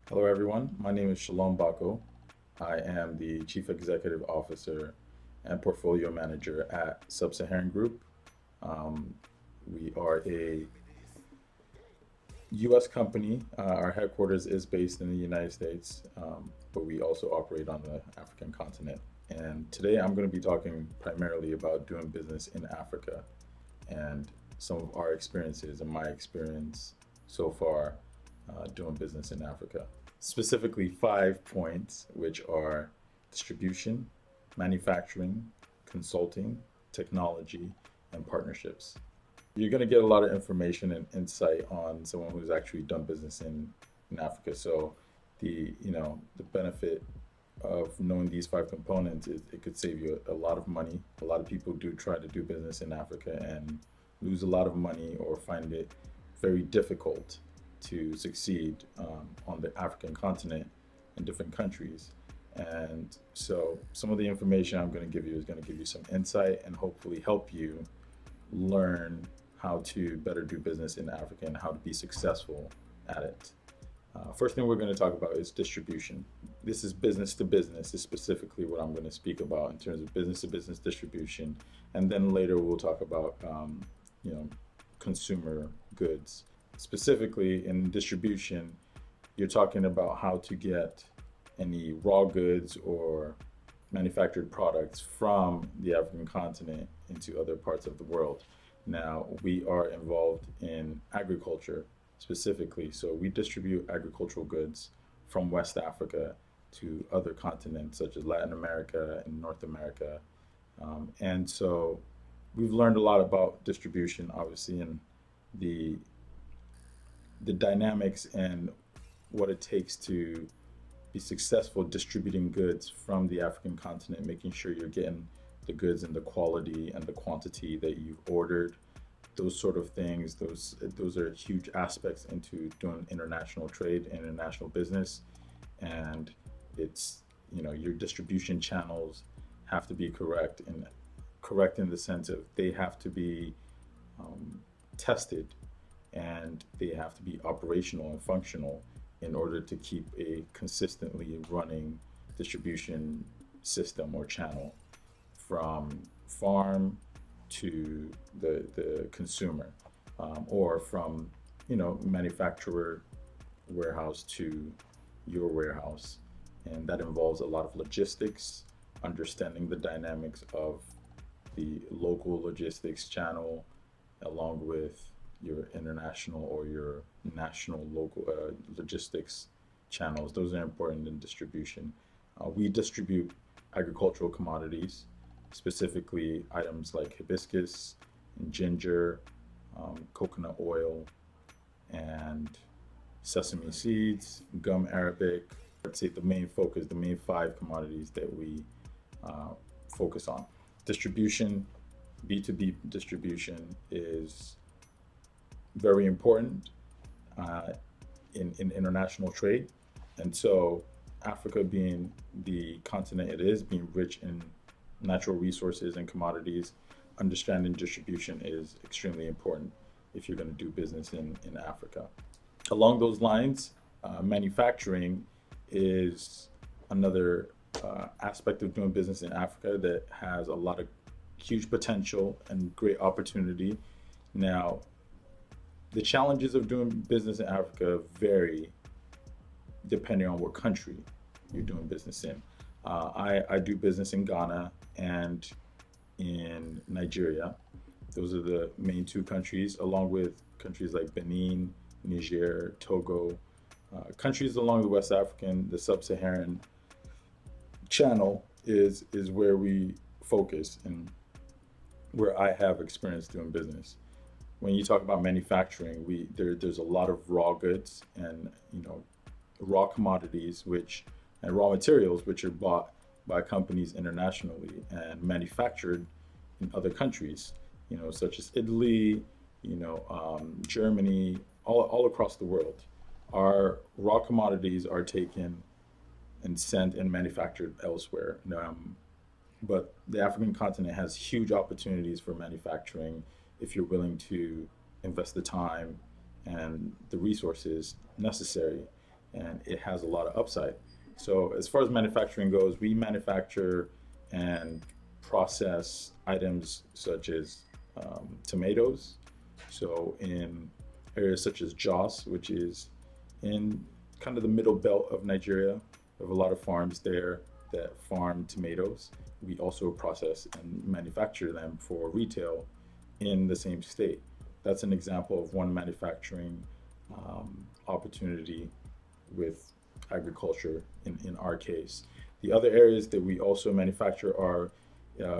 Hello, everyone. My name is Shalom BAKO. I am the Chief Executive Officer and Portfolio Manager at Sub-Saharan Group. Um, we are a U.S. company. Our headquarters is based in the United States, but we also operate on the African continent. And today I'm going to be talking primarily about doing business in Africa and some of our experiences and my experience so far doing business in Africa. Specifically, 5 points, which are distribution, manufacturing, consulting, technology, and partnerships. You're going to get a lot of information and insight on someone who's actually done business in Africa. So the benefit of knowing these 5 components is it could save you a lot of money. A lot of people do try to do business in Africa and lose a lot of money or find it very difficult to succeed on the African continent in different countries. And so some of the information I'm going to give you is going to give you some insight and hopefully help you learn how to better do business in Africa and how to be successful at it. First thing we're going to talk about is distribution. This is business to business, is specifically what I'm going to speak about in terms of business to business distribution. And then later we'll talk about, you know, consumer goods. Specifically in distribution, you're talking about how to get any raw goods or manufactured products from the African continent into other parts of the world. Now, we are involved in agriculture specifically, so we distribute agricultural goods from West Africa to other continents such as Latin America and North America. And so we've learned a lot about distribution, obviously, and the the dynamics and what it takes to be successful distributing goods from the African continent, making sure you're getting the goods and the quality and the quantity that you've ordered. Those sort of things, those are huge aspects into doing international trade, international business, and it's your distribution channels have to be correct and correct in the sense of they have to be tested and they have to be operational and functional in order to keep a consistently running distribution system or channel from farm to the consumer, or from manufacturer warehouse to your warehouse. And that involves a lot of logistics, understanding the dynamics of the local logistics channel along with your international or your national local logistics channels. Those are important in distribution. We distribute agricultural commodities, specifically items like hibiscus and ginger, coconut oil, and sesame seeds, gum arabic. I'd say the main focus, the main 5 commodities that we uh, focus on. Distribution, B2B distribution is very important uh, in international trade. And so, Africa being the continent it is, being rich in natural resources and commodities, understanding distribution is extremely important if you're going to do business in Africa. Along those lines, manufacturing is another aspect of doing business in Africa that has a lot of huge potential and great opportunity. Now, the challenges of doing business in Africa vary depending on what country you're doing business in. I do business in Ghana and in Nigeria. Those are the main 2 countries, along with countries like Benin, Niger, Togo, countries along the West African, the Sub-Saharan channel is where we focus and where I have experience doing business. When you talk about manufacturing, there's a lot of raw goods and raw commodities and raw materials which are bought by companies internationally and manufactured in other countries, such as Italy, Germany, all across the world. Our raw commodities are taken and sent and manufactured elsewhere. But the African continent has huge opportunities for manufacturing if you're willing to invest the time and the resources necessary. and it has a lot of upside. So as far as manufacturing goes, we manufacture and process items such as tomatoes. So in areas such as Jos, which is in kind of the middle belt of Nigeria, we have a lot of farms there that farm tomatoes. We also process and manufacture them for retail in the same state. That's an example of one manufacturing opportunity with agriculture in our case. The other areas that we also manufacture are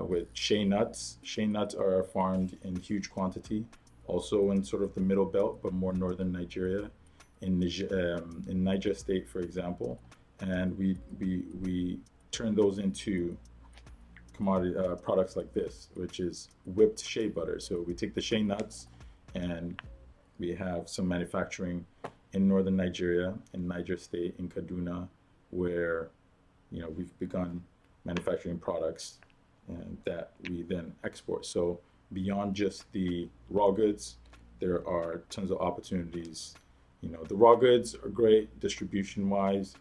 with shea nuts. Shea nuts are farmed in huge quantity, also in sort of the middle belt, but more northern Nigeria, in Niger State, for example. And we turn those into commodity products like this, which is whipped shea butter. So we take the shea nuts, and we have some manufacturing in northern Nigeria, in Niger State, in Kaduna, where we've begun manufacturing products and that we then export. So beyond just the raw goods, there are tons of opportunities. The raw goods are great distribution wise,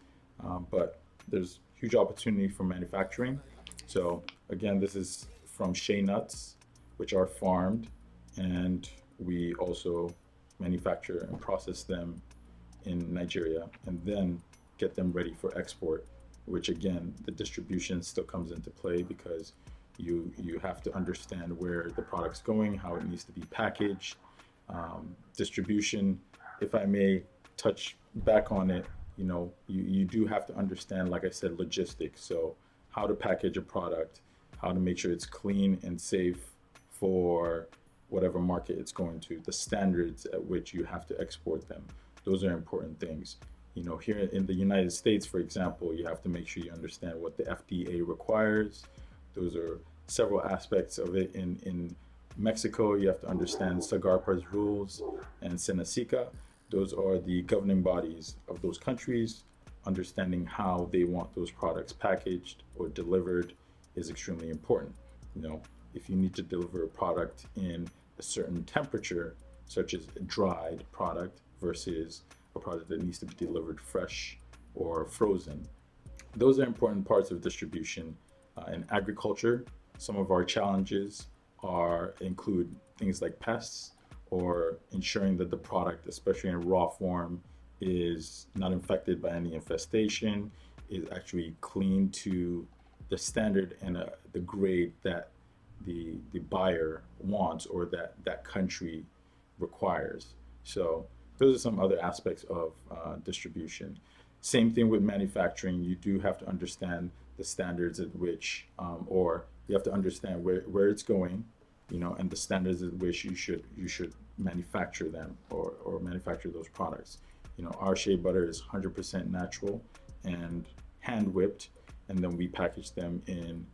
but there's huge opportunity for manufacturing. So again, this is from shea nuts, which are farmed, and we also manufacture and process them in Nigeria and then get them ready for export, which again, the distribution still comes into play because you have to understand where the product's going, how it needs to be packaged. Distribution, if I may touch back on it, you do have to understand, like I said, logistics. So how to package a product, how to make sure it's clean and safe for whatever market it's going to, the standards at which you have to export them. Those are important things. Here in the United States, for example, you have to make sure you understand what the FDA requires. Those are several aspects of it. In Mexico, you have to understand SAGARPA's rules and SENASICA. Those are the governing bodies of those countries. Understanding how they want those products packaged or delivered is extremely important. If you need to deliver a product in a certain temperature, such as a dried product versus a product that needs to be delivered fresh or frozen, those are important parts of distribution. In agriculture, some of our challenges include things like pests, or ensuring that the product, especially in raw form, is not infected by any infestation, is actually clean to the standard and the grade that the buyer wants or that country requires. So those are some other aspects of distribution. Same thing with manufacturing. You do have to understand the standards at which, or you have to understand where it's going, and the standards at which you should manufacture them or manufacture those products. Our shea butter is 100% natural and hand whipped, and then we package them in,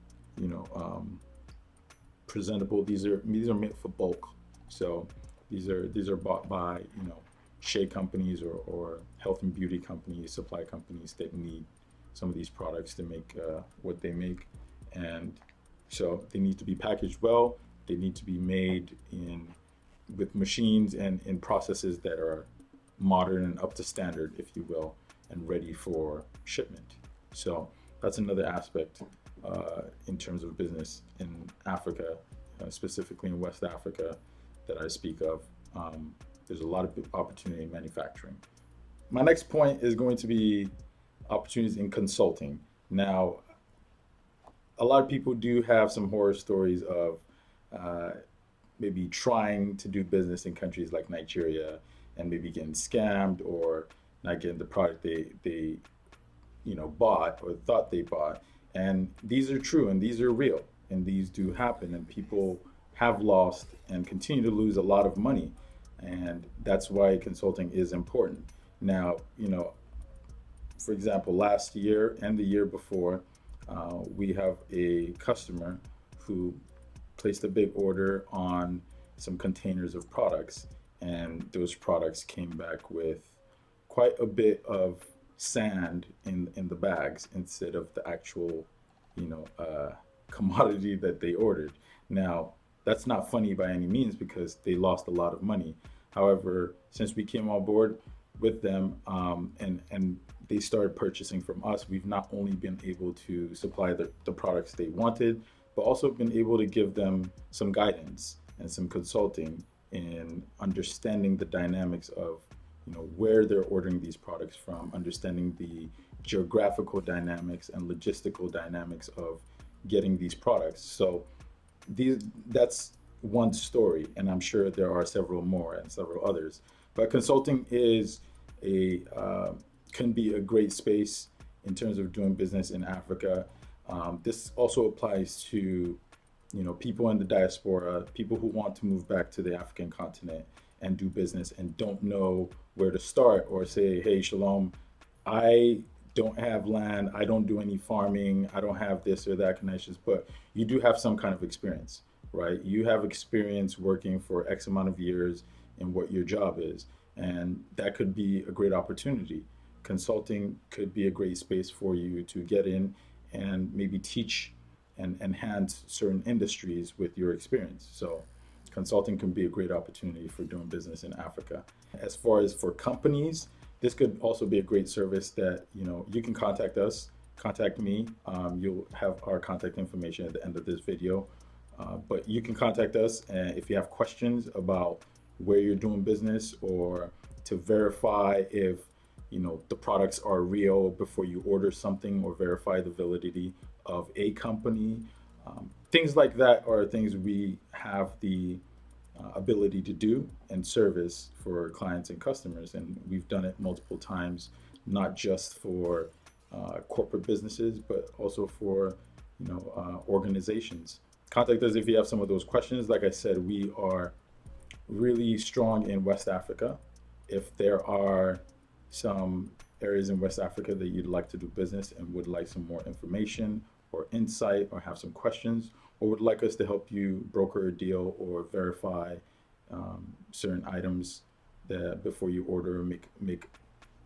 presentable. These are made for bulk. So these are bought by shea companies or health and beauty companies, supply companies that need some of these products to make what they make, and so they need to be packaged well. They need to be made with machines and in processes that are modern and up to standard, if you will, and ready for shipment. So that's another aspect in terms of business in Africa, specifically in West Africa, that I speak of. There's a lot of opportunity in manufacturing. My next point is going to be opportunities in consulting. Now, a lot of people do have some horror stories of maybe trying to do business in countries like Nigeria and maybe getting scammed or not getting the product they bought or thought they bought. And these are true and these are real and these do happen, and people have lost and continue to lose a lot of money. And that's why consulting is important. Now, for example, last year and the year before, we have a customer who placed a big order on some containers of products, and those products came back with quite a bit of sand in the bags instead of the actual commodity that they ordered. Now, that's not funny by any means because they lost a lot of money. However, since we came on board with them, and they started purchasing from us, we've not only been able to supply the products they wanted, but also been able to give them some guidance and some consulting in understanding the dynamics of, where they're ordering these products from, understanding the geographical dynamics and logistical dynamics of getting these products. So that's one story, and I'm sure there are several more and several others. But consulting is can be a great space in terms of doing business in Africa. This also applies to people in the diaspora, people who want to move back to the African continent and do business and don't know where to start, or say, hey, Shalom, I don't have land, I don't do any farming, I don't have this or that connections, but you do have some kind of experience, right? You have experience working for X amount of years in what your job is, and that could be a great opportunity. Consulting could be a great space for you to get in and maybe teach and enhance certain industries with your experience. So consulting can be a great opportunity for doing business in Africa. As far as for companies, this could also be a great service that, you can contact us, contact me. You'll have our contact information at the end of this video. But you can contact us, and if you have questions about where you're doing business, or to verify if the products are real before you order something, or verify the validity of a company. Things like that are things we have the ability to do and service for clients and customers. And we've done it multiple times, not just for corporate businesses, but also for organizations. Contact us if you have some of those questions. Like I said, we are really strong in West Africa. If there are some areas in West Africa that you'd like to do business and would like some more information or insight, or have some questions, or would like us to help you broker a deal or verify certain items that before you order or make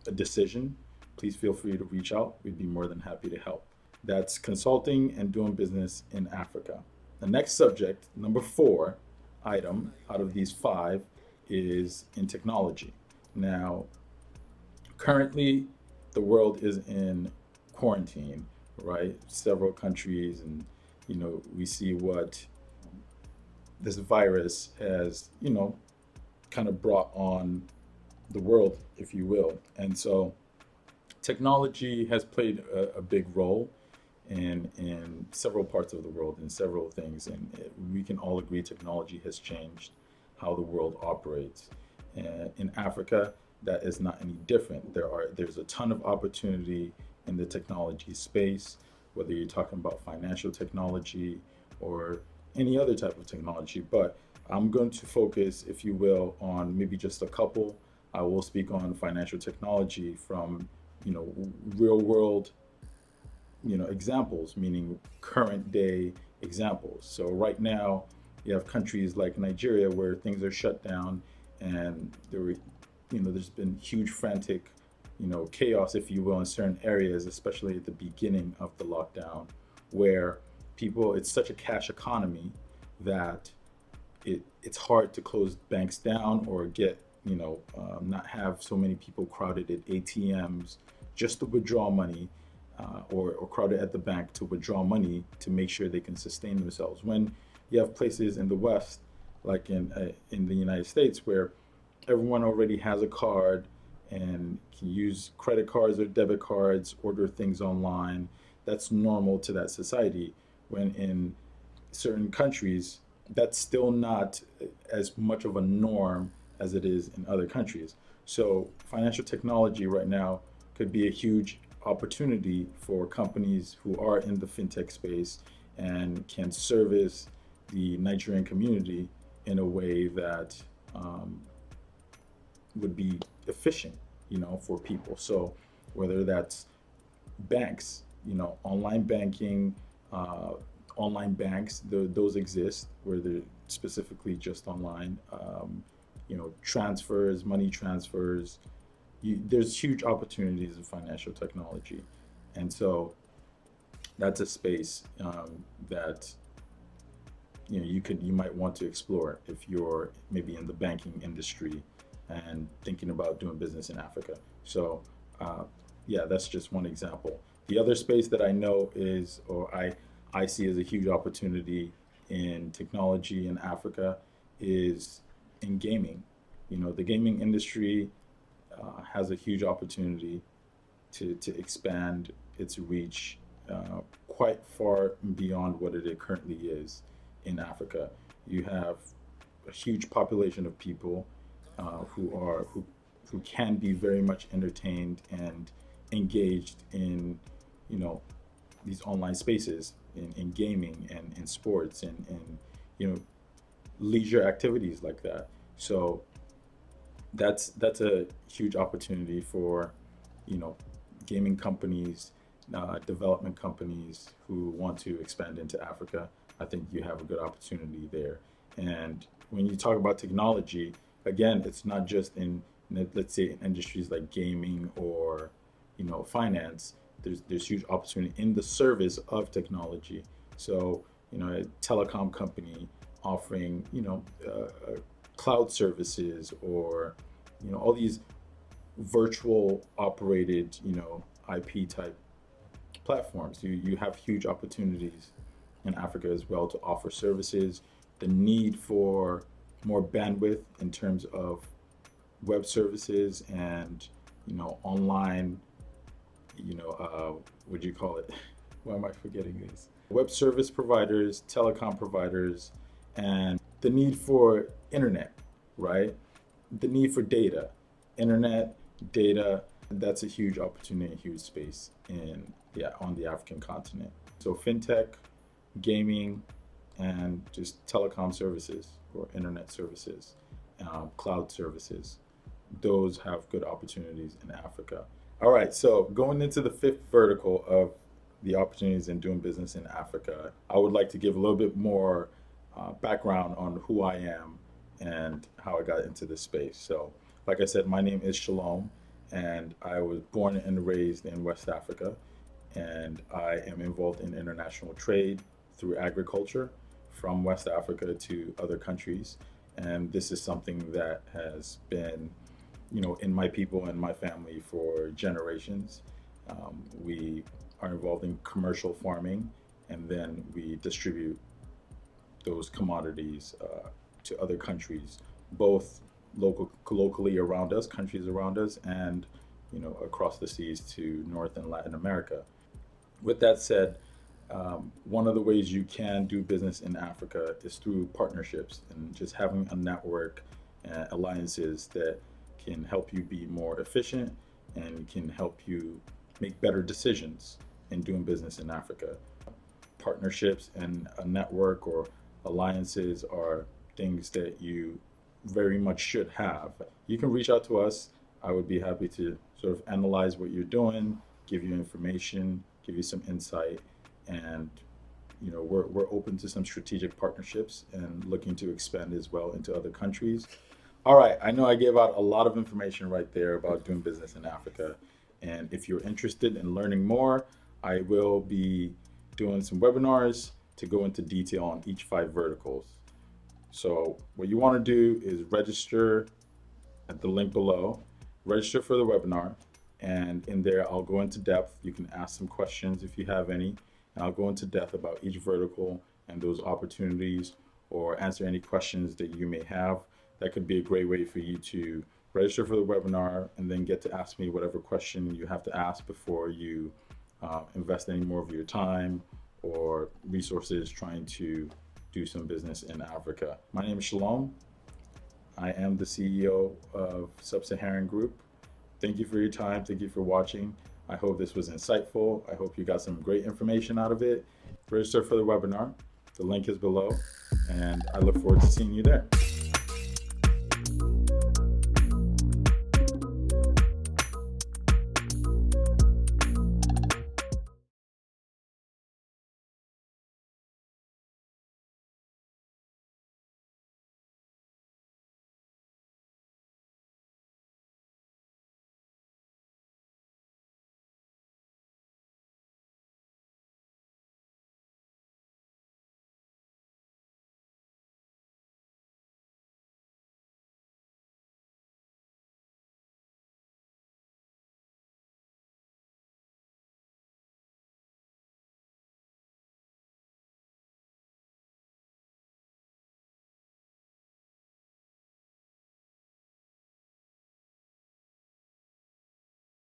a decision, please feel free to reach out. We'd be more than happy to help. That's consulting and doing business in Africa. The next subject, number 4 item out of these 5, is in technology. Now, currently, the world is in quarantine, right? Several countries, and we see what this virus has, kind of brought on the world, if you will. And so, technology has played a big role in several parts of the world, in several things, and we can all agree technology has changed how the world operates. And in Africa, that is not any different. There's a ton of opportunity in the technology space, whether you're talking about financial technology or any other type of technology. But I'm going to focus, if you will, on maybe just a couple. I will speak on financial technology from, real world, examples, meaning current day examples. So right now, you have countries like Nigeria where things are shut down, and there's been huge frantic, chaos, if you will, in certain areas, especially at the beginning of the lockdown, where it's such a cash economy that it's hard to close banks down or get, not have so many people crowded at ATMs just to withdraw money, or crowded at the bank to withdraw money to make sure they can sustain themselves. When you have places in the West, like in the United States, where everyone already has a card and can use credit cards or debit cards, order things online, that's normal to that society. When in certain countries, that's still not as much of a norm as it is in other countries. So financial technology right now could be a huge opportunity for companies who are in the fintech space and can service the Nigerian community in a way that would be efficient, for people. So whether that's banks, online banking, online banks, those exist where they're specifically just online, transfers, money transfers. There's huge opportunities in financial technology. And so that's a space that you might want to explore if you're maybe in the banking industry and thinking about doing business in Africa. So yeah, that's just one example. The other space that I know is, or I see as a huge opportunity in technology in Africa is in gaming. The gaming industry has a huge opportunity to expand its reach quite far beyond what it currently is in Africa. You have a huge population of people who can be very much entertained and engaged in you know these online spaces in gaming and in sports and leisure activities like that. So that's a huge opportunity for you know gaming companies, development companies who want to expand into Africa. I think you have a good opportunity there. And when you talk about technology, again, it's not just in, let's say, in industries like gaming or finance. There's huge opportunity in the service of technology. So a telecom company offering cloud services, or all these virtual operated IP type platforms. You have huge opportunities in Africa as well to offer services. The need for more bandwidth in terms of web services and online, what do you call it? Why am I forgetting these? Web service providers, telecom providers, and the need for internet, right? The need for data, internet, data. That's a huge opportunity, a huge space on the African continent. So fintech, gaming, and just telecom services or internet services, cloud services. Those have good opportunities in Africa. All right, so going into the fifth vertical of the opportunities in doing business in Africa, I would like to give a little bit more background on who I am and how I got into this space. So, like I said, my name is Shalom, and I was born and raised in West Africa, and I am involved in international trade through agriculture from West Africa to other countries. And this is something that has been in my people and my family for generations. We are involved in commercial farming, and then we distribute those commodities to other countries, both locally around us, countries around us, and across the seas to North and Latin America. With that said, one of the ways you can do business in Africa is through partnerships and just having a network and alliances that can help you be more efficient and can help you make better decisions in doing business in Africa. Partnerships and a network or alliances are things that you very much should have. You can reach out to us. I would be happy to sort of analyze what you're doing, give you information, give you some insight, and we're open to some strategic partnerships and looking to expand as well into other countries. All right, I know I gave out a lot of information right there about doing business in Africa, and if you're interested in learning more, I will be doing some webinars to go into detail on each 5 verticals. So what you want to do is register at the link below, register for the webinar, and in there I'll go into depth. You can ask some questions if you have any, and I'll go into depth about each vertical and those opportunities, or answer any questions that you may have. That could be a great way for you to register for the webinar and then get to ask me whatever question you have to ask before you invest any more of your time or resources trying to do some business in Africa. My name is Shalom. I am the CEO of Sub-Saharan Group. Thank you for your time. Thank you for watching. I hope this was insightful. I hope you got some great information out of it. Register for the webinar. The link is below, and I look forward to seeing you there.